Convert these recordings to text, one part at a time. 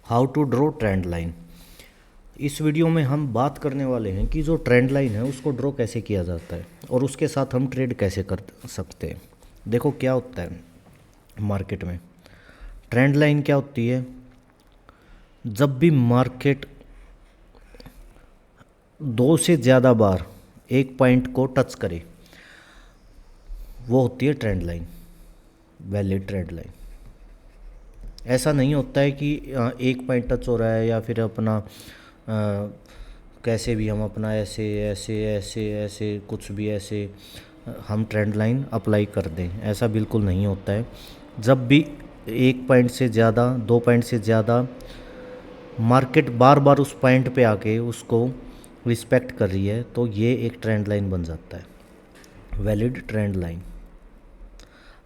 How to draw trend line. इस video में हम बात करने वाले हैं कि जो ट्रेंड लाइन है उसको ड्रॉ कैसे किया जाता है और उसके साथ हम ट्रेड कैसे कर सकते हैं। देखो क्या होता है मार्केट में, ट्रेंड लाइन क्या होती है। जब भी मार्केट दो से ज़्यादा बार एक पॉइंट को टच करे वो होती है trend line, valid trend line. ऐसा नहीं होता है कि एक पॉइंट टच हो रहा है या फिर अपना कैसे भी हम अपना ऐसे ऐसे ऐसे ऐसे कुछ भी ऐसे हम ट्रेंड लाइन अप्लाई कर दें, ऐसा बिल्कुल नहीं होता है। जब भी एक पॉइंट से ज़्यादा, दो पॉइंट से ज़्यादा मार्केट बार बार उस पॉइंट पे आके उसको रिस्पेक्ट कर रही है तो ये एक ट्रेंड लाइन बन जाता है, वैलिड ट्रेंड लाइन।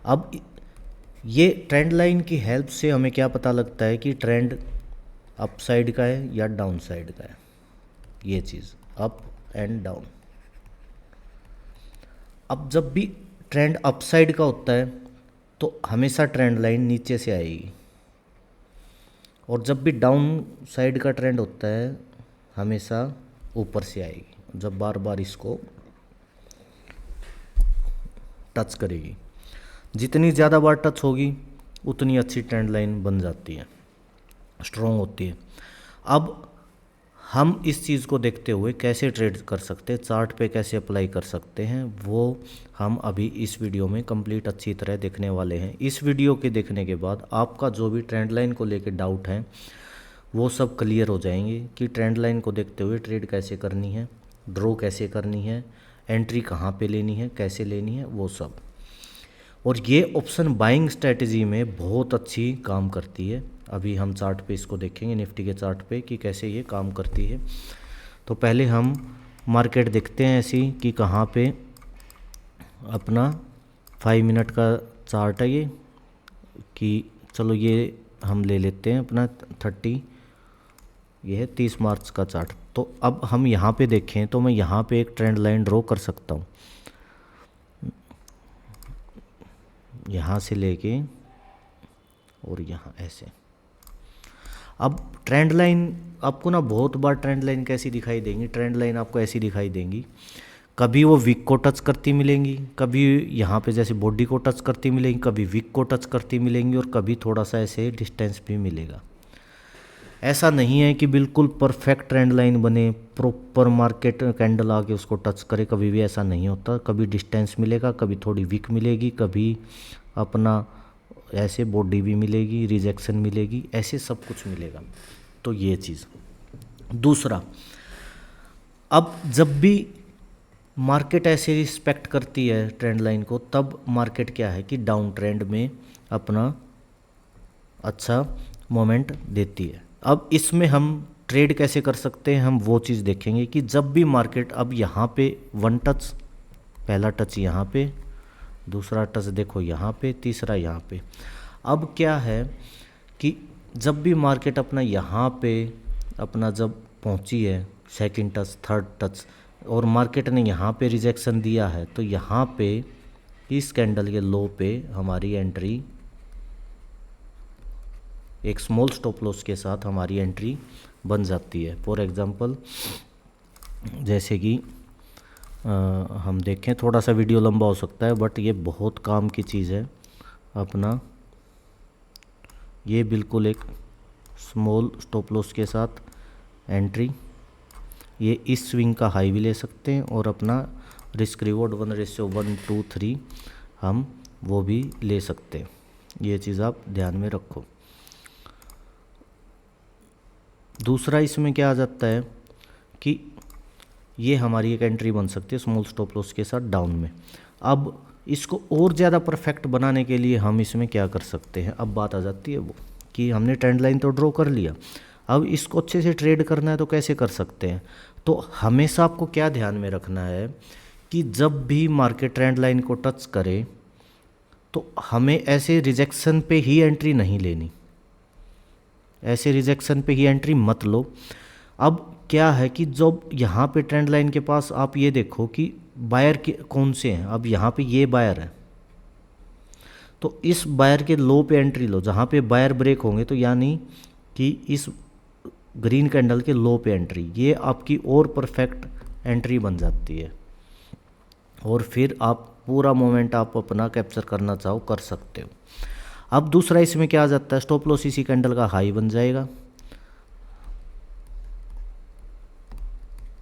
अब ये ट्रेंड लाइन की हेल्प से हमें क्या पता लगता है कि ट्रेंड अप साइड का है या डाउन साइड का है। ये चीज़ अप एंड डाउन। अब जब भी ट्रेंड अप साइड का होता है तो हमेशा ट्रेंड लाइन नीचे से आएगी, और जब भी डाउन साइड का ट्रेंड होता है हमेशा ऊपर से आएगी, जब बार बार इसको टच करेगी। जितनी ज़्यादा बार टच होगी उतनी अच्छी ट्रेंड लाइन बन जाती है, स्ट्रॉन्ग होती है। अब हम इस चीज़ को देखते हुए कैसे ट्रेड कर सकते हैं, चार्ट पे कैसे अप्लाई कर सकते हैं, वो हम अभी इस वीडियो में कंप्लीट अच्छी तरह देखने वाले हैं। इस वीडियो के देखने के बाद आपका जो भी ट्रेंड लाइन को लेकर डाउट है वो सब क्लियर हो जाएंगे कि ट्रेंड लाइन को देखते हुए ट्रेड कैसे करनी है, ड्रॉ कैसे करनी है, एंट्री कहाँ पे लेनी है, कैसे लेनी है, वो सब। और ये ऑप्शन बाइंग स्ट्रेटजी में बहुत अच्छी काम करती है। अभी हम चार्ट पे इसको देखेंगे, निफ्टी के चार्ट पे, कि कैसे ये काम करती है। तो पहले हम मार्केट देखते हैं ऐसी कि कहाँ पे अपना 5 मिनट का चार्ट है ये, कि चलो ये हम ले लेते हैं अपना 30, ये है 30 मार्च का चार्ट। तो अब हम यहाँ पे देखें तो मैं यहाँ पे एक ट्रेंड लाइन ड्रॉ कर सकता हूँ, यहाँ से लेके और यहाँ ऐसे। अब ट्रेंड लाइन आपको ना बहुत बार ट्रेंड लाइन कैसी दिखाई देंगी, ट्रेंड लाइन आपको ऐसी दिखाई देंगी, कभी वो वीक को टच करती मिलेंगी, कभी यहाँ पे जैसे बॉडी को टच करती मिलेंगी, कभी वीक को टच करती मिलेंगी, और कभी थोड़ा सा ऐसे डिस्टेंस भी मिलेगा। ऐसा नहीं है कि बिल्कुल परफेक्ट ट्रेंड लाइन बने, प्रॉपर मार्केट कैंडल आके उसको टच करे, कभी भी ऐसा नहीं होता। कभी डिस्टेंस मिलेगा, कभी थोड़ी वीक मिलेगी, कभी अपना ऐसे बॉडी भी मिलेगी, रिजेक्शन मिलेगी, ऐसे सब कुछ मिलेगा। तो ये चीज़। दूसरा, अब जब भी मार्केट ऐसे रिस्पेक्ट करती है ट्रेंड लाइन को, तब मार्केट क्या है कि डाउन ट्रेंड में अपना अच्छा मोमेंट देती है। अब इसमें हम ट्रेड कैसे कर सकते हैं, हम वो चीज़ देखेंगे कि जब भी मार्केट, अब यहाँ पे वन टच, पहला टच यहाँ पे, दूसरा टच देखो यहाँ पे, तीसरा यहाँ पे। अब क्या है कि जब भी मार्केट अपना यहाँ पे अपना जब पहुँची है, सेकंड टच, थर्ड टच, और मार्केट ने यहाँ पे रिजेक्शन दिया है, तो यहाँ पे इस कैंडल के लो पे हमारी एंट्री, एक स्मॉल स्टॉप लॉस के साथ हमारी एंट्री बन जाती है। फॉर एग्जांपल जैसे कि हम देखें, थोड़ा सा वीडियो लंबा हो सकता है बट ये बहुत काम की चीज़ है अपना। ये बिल्कुल एक स्मॉल स्टॉप लॉस के साथ एंट्री, ये इस स्विंग का हाई भी ले सकते हैं, और अपना रिस्क रिवॉर्ड 1:1, 2, 3 हम वो भी ले सकते हैं। ये चीज़ आप ध्यान में रखो। दूसरा इसमें क्या आ जाता है कि ये हमारी एक एंट्री बन सकती है स्मॉल स्टॉप लॉस के साथ डाउन में। अब इसको और ज़्यादा परफेक्ट बनाने के लिए हम इसमें क्या कर सकते हैं, अब बात आ जाती है वो कि हमने ट्रेंड लाइन तो ड्रॉ कर लिया, अब इसको अच्छे से ट्रेड करना है तो कैसे कर सकते हैं। तो हमेशा आपको क्या ध्यान में रखना है कि जब भी मार्केट ट्रेंड लाइन को टच करे तो हमें ऐसे रिजेक्शन पे ही एंट्री नहीं लेनी, ऐसे रिजेक्शन पे ही एंट्री मत लो। अब क्या है कि जब यहाँ पे ट्रेंड लाइन के पास आप ये देखो कि बायर के कौन से हैं, अब यहाँ पे ये बायर है, तो इस बायर के लो पे एंट्री लो, जहाँ पे बायर ब्रेक होंगे, तो यानी कि इस ग्रीन कैंडल के लो पे एंट्री, ये आपकी और परफेक्ट एंट्री बन जाती है, और फिर आप पूरा मोमेंट आप अपना कैप्चर करना चाहो कर सकते हो। अब दूसरा इसमें क्या आ जाता है, स्टॉप लॉस इसी कैंडल का हाई बन जाएगा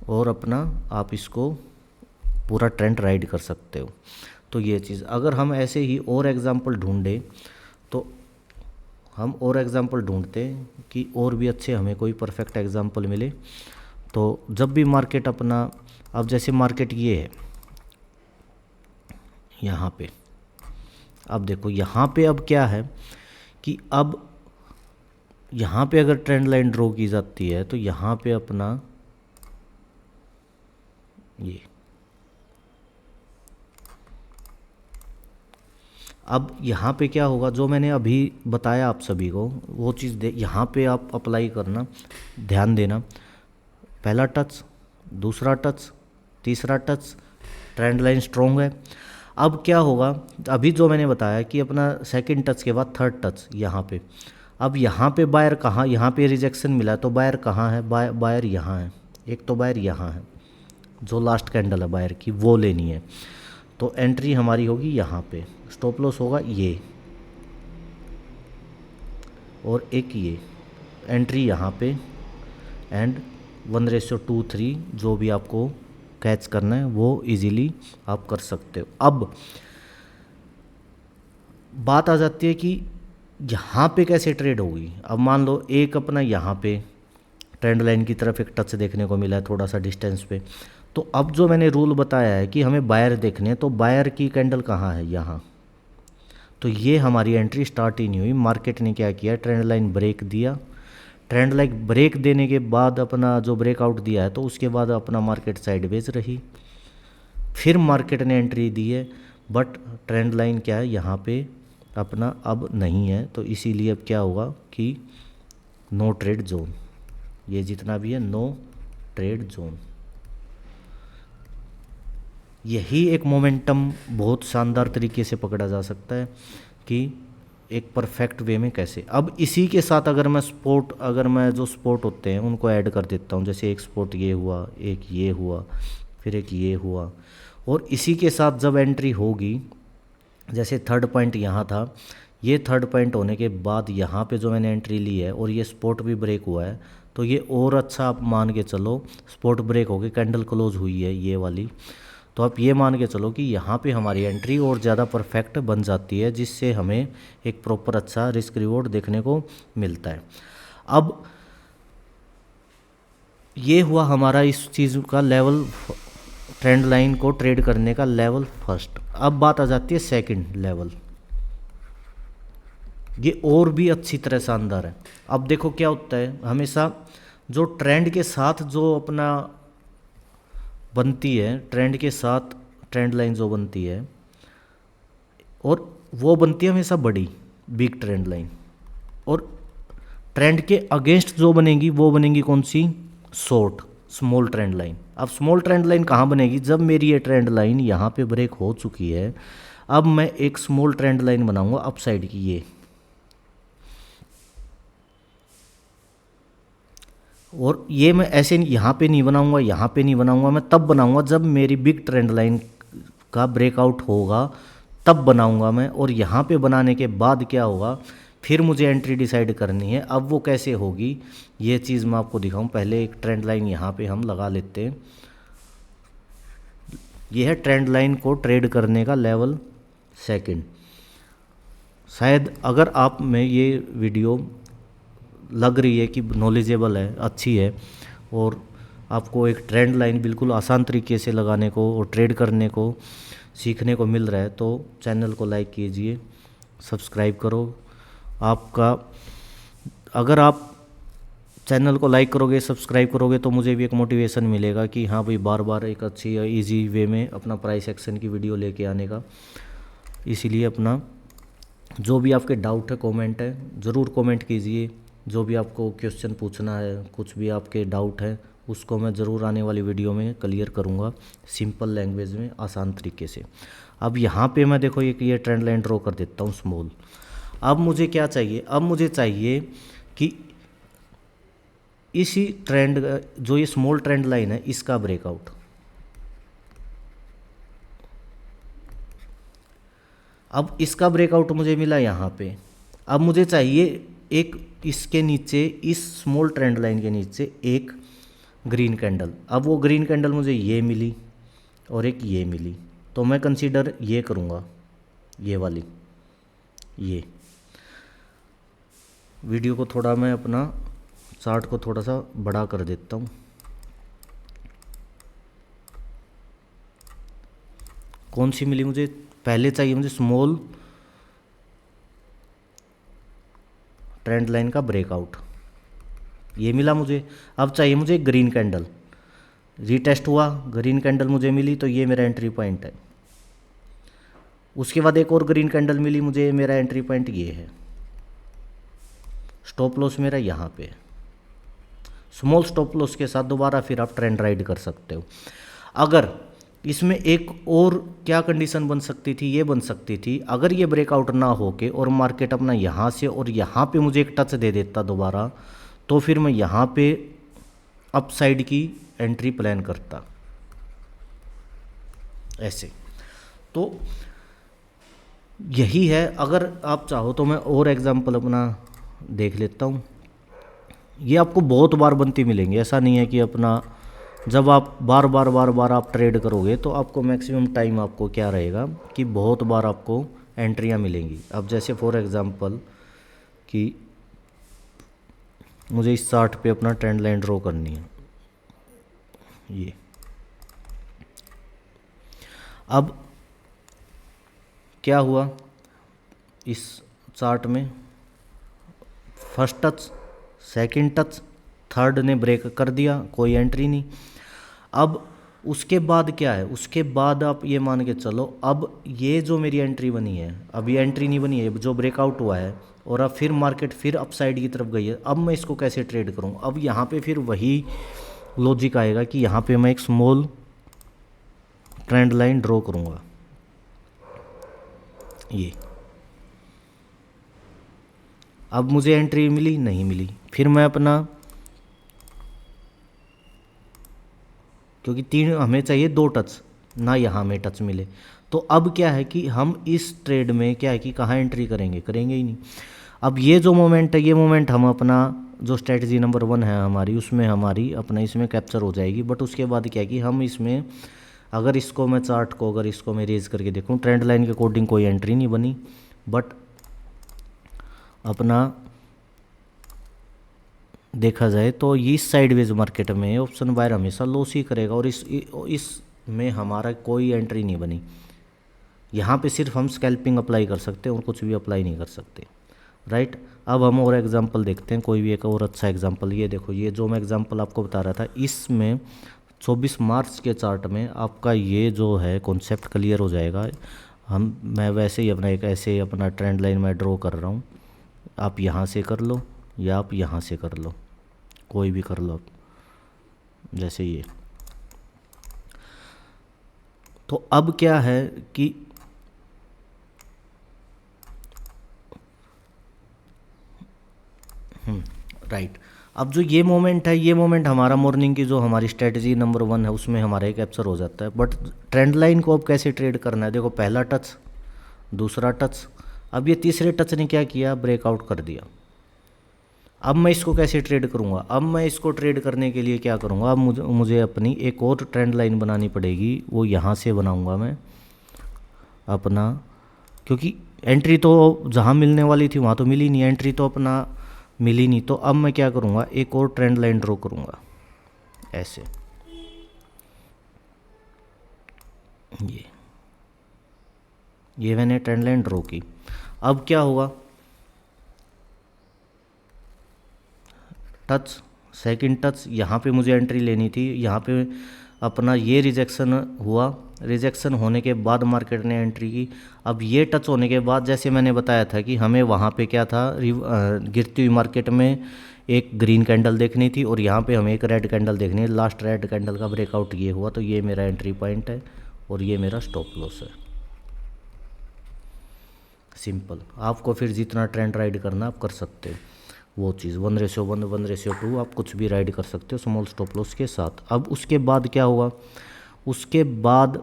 और अपना आप इसको पूरा ट्रेंड राइड कर सकते हो। तो ये चीज़ अगर हम ऐसे ही और एग्जांपल ढूंढे तो हम और एग्जांपल ढूंढते हैं कि और भी अच्छे हमें कोई परफेक्ट एग्जांपल मिले। तो जब भी मार्केट अपना, अब जैसे मार्केट ये है यहाँ पे, अब देखो यहाँ पे अब क्या है कि अब यहाँ पे अगर ट्रेंड लाइन ड्रॉ की जाती है तो यहाँ पे अपना ये, अब यहाँ पे क्या होगा, जो मैंने अभी बताया आप सभी को वो चीज़ यहाँ पे आप अप्लाई करना, ध्यान देना। पहला टच, दूसरा टच, तीसरा टच, ट्रेंड लाइन स्ट्रॉन्ग है। अब क्या होगा, अभी जो मैंने बताया कि अपना सेकंड टच के बाद थर्ड टच यहाँ पे, अब यहाँ पे बायर कहाँ, यहाँ पे रिजेक्शन मिला है तो बायर कहाँ है, बायर यहाँ है, एक तो बायर यहाँ है, जो लास्ट कैंडल है बायर की वो लेनी है। तो एंट्री हमारी होगी यहाँ पे, स्टॉप लॉस होगा ये, और एक ये एंट्री यहाँ पे, एंड 1:2-3 जो भी आपको कैच करना है वो इजीली आप कर सकते हो। अब बात आ जाती है कि यहाँ पे कैसे ट्रेड होगी। अब मान लो एक अपना यहाँ पे ट्रेंड लाइन की तरफ एक टच देखने को मिला है थोड़ा सा डिस्टेंस पे, तो अब जो मैंने रूल बताया है कि हमें बायर देखने हैं, तो बायर की कैंडल कहाँ है, यहाँ। तो ये हमारी एंट्री स्टार्ट ही नहीं हुई, मार्केट ने क्या किया, ट्रेंड लाइन ब्रेक दिया, ट्रेंड लाइन ब्रेक देने के बाद अपना जो ब्रेकआउट दिया है तो उसके बाद अपना मार्केट साइडवेज रही, फिर मार्केट ने एंट्री दी है, बट ट्रेंड लाइन क्या है यहाँ पे अपना अब नहीं है, तो इसीलिए अब क्या होगा कि नो ट्रेड जोन, ये जितना भी है नो ट्रेड जोन। यही एक मोमेंटम बहुत शानदार तरीके से पकड़ा जा सकता है कि एक परफेक्ट वे में कैसे। अब इसी के साथ अगर मैं स्पोर्ट, अगर मैं जो स्पोर्ट होते हैं उनको ऐड कर देता हूँ, जैसे एक स्पोर्ट ये हुआ, एक ये हुआ, फिर एक ये हुआ, और इसी के साथ जब एंट्री होगी, जैसे थर्ड पॉइंट यहाँ था, ये थर्ड पॉइंट होने के बाद यहाँ पे जो मैंने एंट्री ली है और ये स्पोर्ट भी ब्रेक हुआ है, तो ये और अच्छा आप मान के चलो, स्पोर्ट ब्रेक हो गई, कैंडल क्लोज हुई है ये वाली, तो आप ये मान के चलो कि यहाँ पे हमारी एंट्री और ज़्यादा परफेक्ट बन जाती है, जिससे हमें एक प्रॉपर अच्छा रिस्क रिवॉर्ड देखने को मिलता है। अब ये हुआ हमारा इस चीज़ का लेवल, ट्रेंड लाइन को ट्रेड करने का लेवल फर्स्ट। अब बात आ जाती है सेकंड लेवल, ये और भी अच्छी तरह शानदार है। अब देखो क्या होता है, हमेशा जो ट्रेंड के साथ जो अपना बनती है, ट्रेंड के साथ ट्रेंड लाइन जो बनती है, और वो बनती है हमेशा बड़ी बिग ट्रेंड लाइन, और ट्रेंड के अगेंस्ट जो बनेगी वो बनेगी कौन सी, शॉर्ट स्मॉल ट्रेंड लाइन। अब स्मॉल ट्रेंड लाइन कहाँ बनेगी, जब मेरी ये ट्रेंड लाइन यहाँ पे ब्रेक हो चुकी है, अब मैं एक स्मॉल ट्रेंड लाइन बनाऊंगा अपसाइड की, ये, और ये मैं ऐसे यहाँ पे नहीं बनाऊंगा, यहाँ पे नहीं बनाऊंगा, मैं तब बनाऊंगा जब मेरी बिग ट्रेंड लाइन का ब्रेकआउट होगा, तब बनाऊंगा मैं। और यहाँ पे बनाने के बाद क्या होगा, फिर मुझे एंट्री डिसाइड करनी है। अब वो कैसे होगी ये चीज़ मैं आपको दिखाऊं। पहले एक ट्रेंड लाइन यहाँ पे हम लगा लेते हैं, यह है ट्रेंड लाइन को ट्रेड करने का लेवल सेकंड। शायद अगर आप में ये वीडियो लग रही है कि नॉलेजेबल है, अच्छी है, और आपको एक ट्रेंड लाइन बिल्कुल आसान तरीके से लगाने को और ट्रेड करने को सीखने को मिल रहा है, तो चैनल को लाइक कीजिए, सब्सक्राइब करो। आपका, अगर आप चैनल को लाइक करोगे, सब्सक्राइब करोगे, तो मुझे भी एक मोटिवेशन मिलेगा कि हाँ भाई बार बार एक अच्छी इजी वे में अपना प्राइस एक्शन की वीडियो लेके आने का। इसीलिए अपना जो भी आपके डाउट है, कमेंट है, ज़रूर कमेंट कीजिए। जो भी आपको क्वेश्चन पूछना है, कुछ भी आपके डाउट है, उसको मैं ज़रूर आने वाली वीडियो में क्लियर करूँगा सिंपल लैंग्वेज में, आसान तरीके से। अब यहाँ पे मैं देखो ये ट्रेंड लाइन ड्रॉ कर देता हूँ स्मॉल। अब मुझे क्या चाहिए, अब मुझे चाहिए कि इसी ट्रेंड, जो ये स्मॉल ट्रेंड लाइन है, इसका ब्रेकआउट। अब इसका ब्रेकआउट मुझे मिला यहाँ पे। अब मुझे चाहिए एक इसके नीचे, इस स्मॉल ट्रेंड लाइन के नीचे एक ग्रीन कैंडल। अब वो ग्रीन कैंडल मुझे ये मिली और एक ये मिली, तो मैं कंसीडर ये करूँगा, ये वाली। ये वीडियो को थोड़ा मैं अपना चार्ट को थोड़ा सा बड़ा कर देता हूँ। कौन सी मिली मुझे? पहले चाहिए मुझे स्मॉल ट्रेंड लाइन का ब्रेकआउट, ये मिला मुझे। अब चाहिए मुझे ग्रीन कैंडल, रीटेस्ट हुआ, ग्रीन कैंडल मुझे मिली, तो ये मेरा एंट्री पॉइंट है। उसके बाद एक और ग्रीन कैंडल मिली मुझे, मेरा एंट्री पॉइंट ये है। स्टॉप लॉस मेरा यहाँ पे है। स्मॉल स्टॉप लॉस के साथ दोबारा फिर आप ट्रेंड राइड कर सकते हो। अगर इसमें एक और क्या कंडीशन बन सकती थी, ये बन सकती थी, अगर ये ब्रेकआउट ना होके और मार्केट अपना यहाँ से और यहाँ पे मुझे एक टच दे देता दोबारा, तो फिर मैं यहाँ पे अपसाइड की एंट्री प्लान करता ऐसे। तो यही है। अगर आप चाहो तो मैं और एग्जांपल अपना देख लेता हूँ। ये आपको बहुत बार बनती मिलेंगी, ऐसा नहीं है कि अपना जब आप बार बार आप ट्रेड करोगे तो आपको मैक्सिमम टाइम आपको क्या रहेगा कि बहुत बार आपको एंट्रियाँ मिलेंगी। अब जैसे फॉर एग्जांपल कि मुझे इस चार्ट पे अपना ट्रेंड लाइन ड्रॉ करनी है, ये। अब क्या हुआ इस चार्ट में? First touch, second touch, third ने ब्रेक कर दिया, कोई एंट्री नहीं। अब उसके बाद क्या है? उसके बाद आप ये मान के चलो, अब ये जो मेरी एंट्री बनी है, अब ये एंट्री नहीं बनी है, जो ब्रेकआउट हुआ है, और अब फिर मार्केट फिर अपसाइड की तरफ गई है। अब मैं इसको कैसे ट्रेड करूं? अब यहाँ पे फिर वही लॉजिक आएगा कि यहाँ पे मैं एक स्मॉल ट्रेंड लाइन ड्रॉ करूँगा, ये। अब मुझे एंट्री मिली? नहीं मिली। फिर मैं अपना, क्योंकि तीन हमें चाहिए, दो टच ना यहाँ में टच मिले, तो अब क्या है कि हम इस ट्रेड में क्या है कि कहाँ एंट्री करेंगे? करेंगे ही नहीं। अब ये जो मोमेंट है, ये मोमेंट हम अपना जो स्ट्रेटजी नंबर 1 है हमारी, उसमें हमारी अपना इसमें कैप्चर हो जाएगी। बट उसके बाद क्या है कि हम इसमें, अगर इसको मैं चार्ट को, अगर इसको मैं रेज करके देखूँ, ट्रेंड लाइन के अकॉर्डिंग कोई एंट्री नहीं बनी, बट अपना देखा जाए तो ये साइडवेज मार्केट में ऑप्शन बायर हमेशा लॉस ही करेगा, और इस में हमारा कोई एंट्री नहीं बनी। यहाँ पे सिर्फ हम स्कैल्पिंग अप्लाई कर सकते हैं और कुछ भी अप्लाई नहीं कर सकते, राइट। अब हम और एग्जांपल देखते हैं, कोई भी एक और अच्छा एग्जांपल। ये देखो, ये जो मैं एग्जांपल आपको बता रहा था, इसमें 24 मार्च के चार्ट में आपका ये जो है कॉन्सेप्ट क्लियर हो जाएगा। मैं वैसे ही अपना एक ऐसे अपना ट्रेंड लाइन में ड्रॉ कर रहा हूँ, आप यहाँ से कर लो या आप यहाँ से कर लो, कोई भी कर लो आप, जैसे ये। तो अब क्या है कि राइट, अब जो ये मोमेंट है, ये मोमेंट हमारा मॉर्निंग की जो हमारी स्ट्रेटजी नंबर 1 है उसमें हमारा कैप्चर हो जाता है। बट ट्रेंड लाइन को अब कैसे ट्रेड करना है? देखो, पहला टच, दूसरा टच, अब ये तीसरे टच ने क्या किया? ब्रेकआउट कर दिया। अब मैं इसको कैसे ट्रेड करूँगा? अब मैं इसको ट्रेड करने के लिए क्या करूँगा? अब मुझे अपनी एक और ट्रेंड लाइन बनानी पड़ेगी, वो यहाँ से बनाऊँगा मैं अपना, क्योंकि एंट्री तो जहाँ मिलने वाली थी वहाँ तो मिली नहीं, एंट्री तो अपना मिली नहीं। तो अब मैं क्या करूँगा? एक और ट्रेंड लाइन ड्रॉ करूँगा ऐसे, ये मैंने ट्रेंड लाइन ड्रॉ की। अब क्या हुआ? टच, सेकंड टच, यहाँ पे मुझे एंट्री लेनी थी, यहाँ पे अपना ये रिजेक्शन हुआ, रिजेक्शन होने के बाद मार्केट ने एंट्री की। अब ये टच होने के बाद, जैसे मैंने बताया था कि हमें वहाँ पे क्या था, गिरती हुई मार्केट में एक ग्रीन कैंडल देखनी थी और यहाँ पे हमें एक रेड कैंडल देखनी है। लास्ट रेड कैंडल का ब्रेकआउट ये हुआ, तो ये मेरा एंट्री पॉइंट है और ये मेरा स्टॉप लॉस है। सिंपल। आपको फिर जितना ट्रेंड राइड करना आप कर सकते हो। वो चीज़ 1:1 1:2 आप कुछ भी राइड कर सकते हो स्मॉल स्टॉप लॉस के साथ। अब उसके बाद क्या हुआ, उसके बाद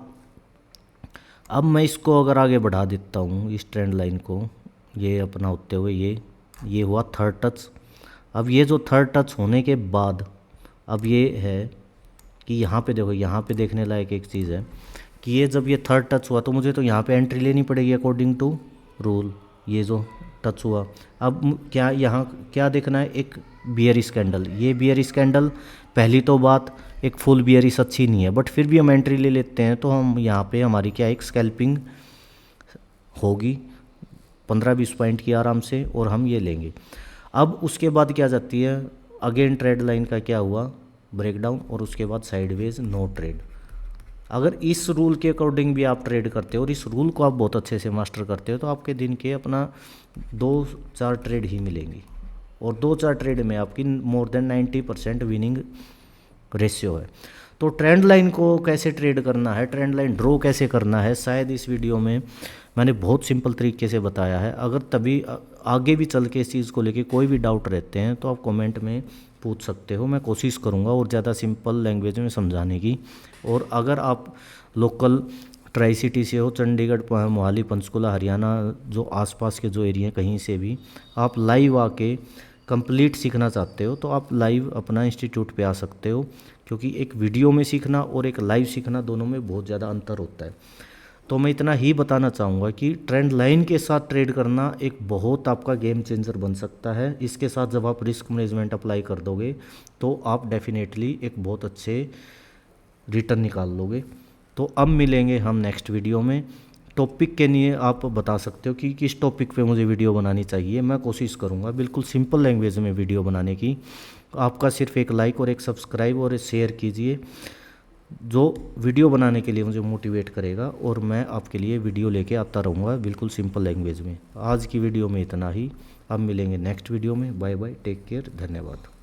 अब मैं इसको अगर आगे बढ़ा देता हूँ इस ट्रेंड लाइन को, ये अपना होते हुए ये हुआ थर्ड टच। अब ये जो थर्ड टच होने के बाद अब ये है कि यहाँ पे देखो, यहाँ पे देखने लायक एक चीज़ है कि ये जब ये थर्ड टच हुआ तो मुझे तो यहाँ पे एंट्री लेनी पड़ेगी अकॉर्डिंग टू रूल। ये जो टच हुआ, अब क्या यहाँ क्या देखना है, एक बियरिश कैंडल। ये बियरिश कैंडल, पहली तो बात एक फुल बियरिश अच्छी नहीं है, बट फिर भी हम एंट्री ले लेते हैं तो हम यहाँ पे हमारी क्या एक स्कैल्पिंग होगी 15-20 पॉइंट की आराम से, और हम ये लेंगे। अब उसके बाद क्या जाती है, अगेन ट्रेड लाइन का क्या हुआ, ब्रेकडाउन, और उसके बाद साइडवेज नो ट्रेड। अगर इस रूल के अकॉर्डिंग भी आप ट्रेड करते हो और इस रूल को आप बहुत अच्छे से मास्टर करते हो तो आपके दिन के अपना 2-4 ट्रेड ही मिलेंगी, और 2-4 ट्रेड में आपकी मोर देन 90% विनिंग रेशियो है। तो ट्रेंड लाइन को कैसे ट्रेड करना है, ट्रेंड लाइन ड्रॉ कैसे करना है, शायद इस वीडियो में मैंने बहुत सिंपल तरीके से बताया है। अगर तभी आगे भी चल के इस चीज़ को लेके कोई भी डाउट रहते हैं तो आप कमेंट में पूछ सकते हो, मैं कोशिश करूँगा और ज़्यादा सिंपल लैंग्वेज में समझाने की। और अगर आप लोकल ट्राई सिटी से हो, चंडीगढ़, मोहाली, पंचकुला, हरियाणा, जो आसपास के जो एरिया कहीं से भी आप लाइव आके कंप्लीट सीखना चाहते हो तो आप लाइव अपना इंस्टीट्यूट पे आ सकते हो, क्योंकि एक वीडियो में सीखना और एक लाइव सीखना दोनों में बहुत ज़्यादा अंतर होता है। तो मैं इतना ही बताना चाहूँगा कि ट्रेंड लाइन के साथ ट्रेड करना एक बहुत आपका गेम चेंजर बन सकता है। इसके साथ जब आप रिस्क मैनेजमेंट अप्लाई कर दोगे तो आप डेफिनेटली एक बहुत अच्छे रिटर्न निकाल लोगे। तो अब मिलेंगे हम नेक्स्ट वीडियो में। टॉपिक के लिए आप बता सकते हो कि किस टॉपिक पे मुझे वीडियो बनानी चाहिए, मैं कोशिश करूँगा बिल्कुल सिंपल लैंग्वेज में वीडियो बनाने की। आपका सिर्फ एक लाइक और एक सब्सक्राइब और शेयर कीजिए, जो वीडियो बनाने के लिए मुझे मोटिवेट करेगा, और मैं आपके लिए वीडियो लेके आता रहूँगा बिल्कुल सिंपल लैंग्वेज में। आज की वीडियो में इतना ही, अब मिलेंगे नेक्स्ट वीडियो में। बाय बाय, टेक केयर, धन्यवाद।